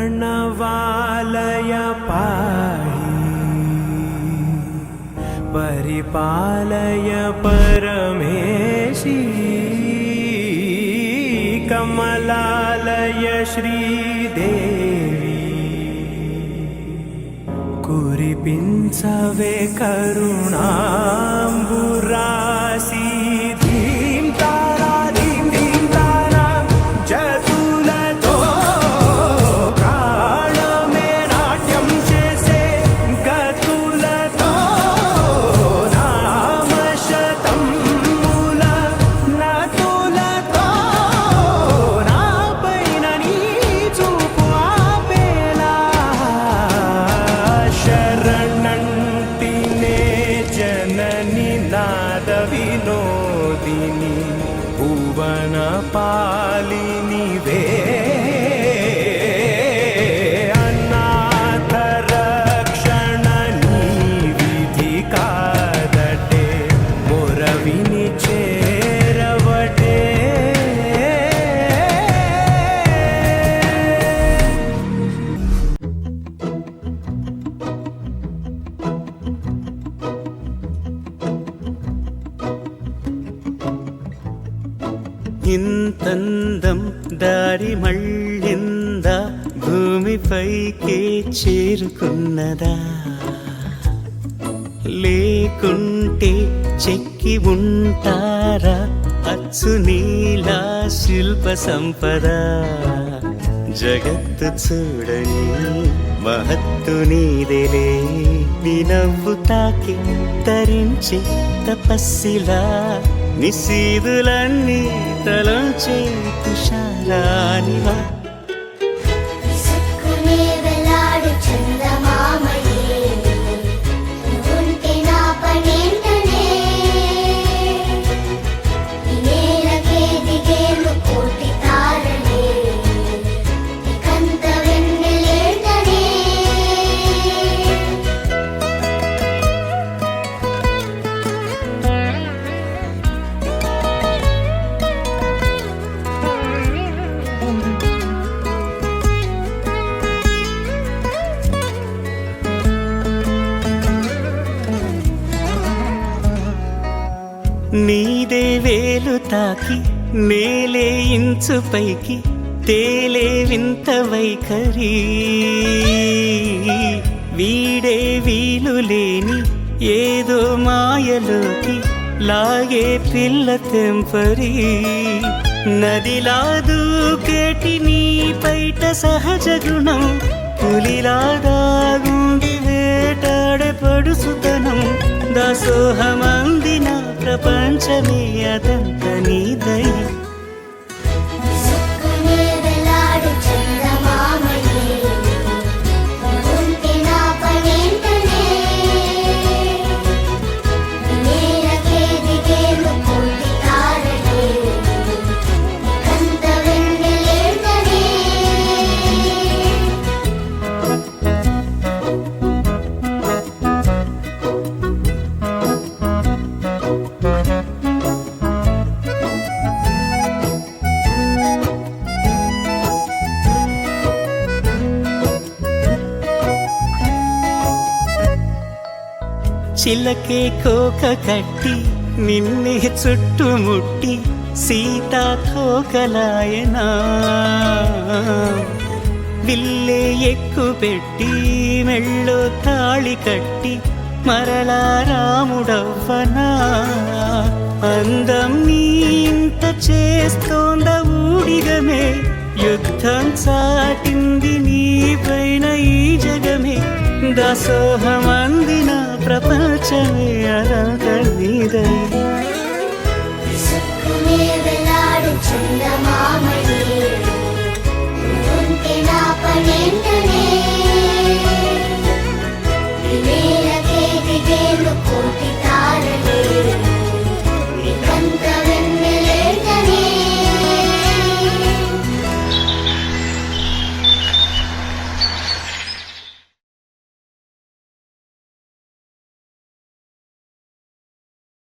प्रणवालय पाहि परिपालय परमेशी कमलालय श्रीदेवी कुरिपिंचवे करुणांबुरासी विनोदिनी भुवन पालिनी वे अनाथ रक्षणनी विधि कादटे मोरविनि चेरवटे ఇంతందం దారి మళ్ళిందా భూమిపైకే చేరుకున్నదా లేకుంటే చెక్కి ఉంటారా అచ్చు నీలా శిల్ప సంపద జగత్తు చూడని మహత్తు నీదేలే నీ నవ్వు తాకి తరించి తపస్సిలా నిశీదులన్నీ తలంచే తుషారానివా నీదే వేలు తాకి నేలే ఇంచు పైకి తేలే వింత వైఖరి వీడే వీలు లేని ఏదో మాయలోకి లాగే పిల్ల తెంపరి నదిలా దూకేటి నీ పైట సహజ గుణం పులిలాగా గుండి వేటాడే పడుసుతనం దాసోహమందిన ప్రపంచమే అదంత నీదై చిలకే కోక కట్టి నిన్నే చుట్టుముట్టి సీతా కోకలాయనా విల్లే ఎక్కు పెట్టి మెళ్ళో తాళి కట్టి మరలా రాముడవ్వనా అందం నీ ఇంత చేస్తోంద ఊడిగమే యుద్ధం చాటింది నీ పైన ఈ జగమే దాసోహమందిన ప్రపంచమే అదంత నీదై